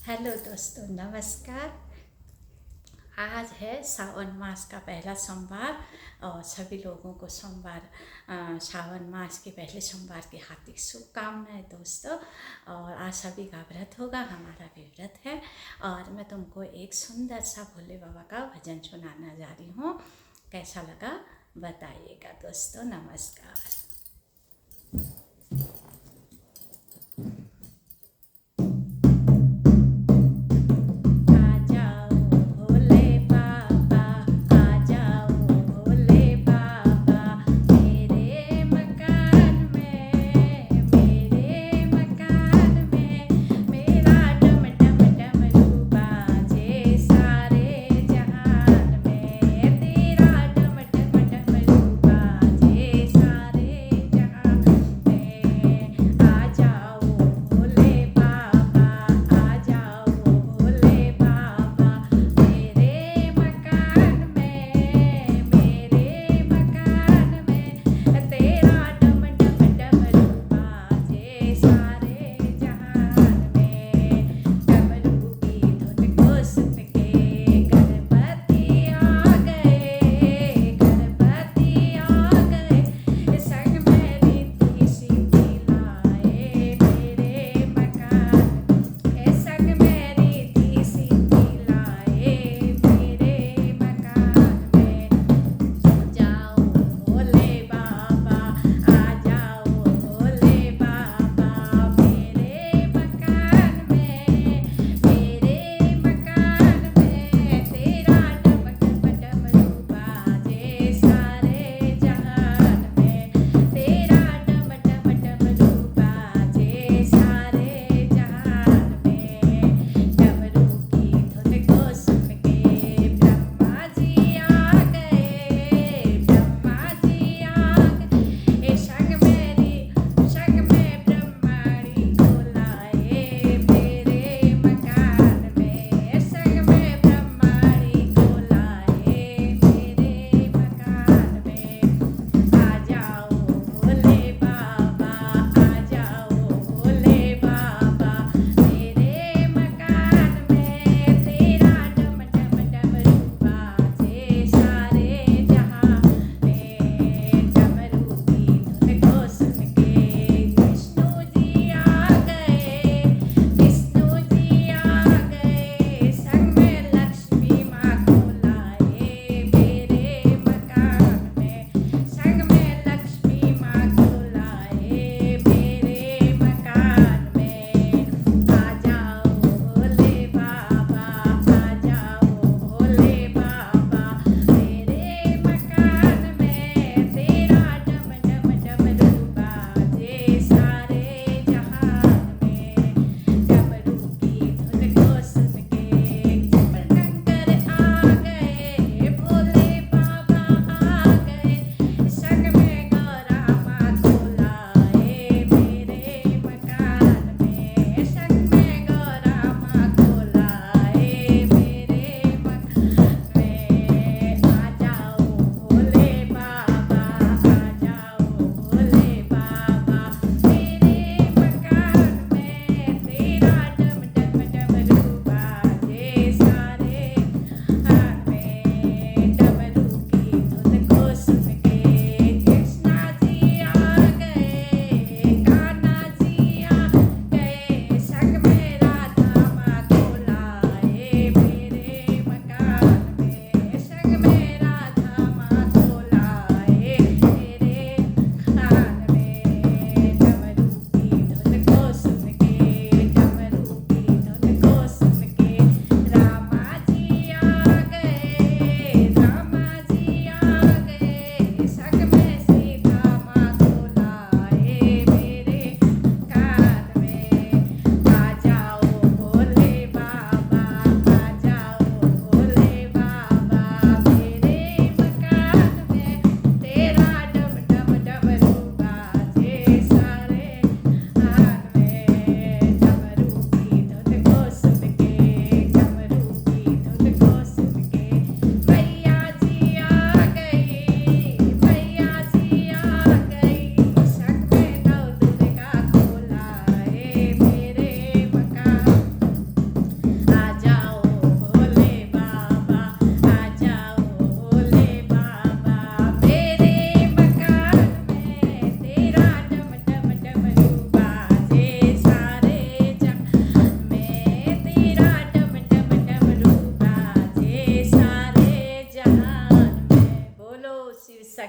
Hello दोस्तों, नमस्कार। आज है सावन मास का पहला सोमवार और सभी लोगों को सावन मास के पहले सोमवार की हार्दिक शुभकामनाएं दोस्तों। और आज सभी का व्रत होगा, हमारा भी व्रत है। और मैं तुमको एक सुंदर सा भोले बाबा का भजन सुनाना जा रही हूँ। कैसा लगा बताइएगा दोस्तों। नमस्कार।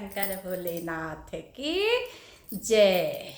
शंकर भोलेनाथ की जय।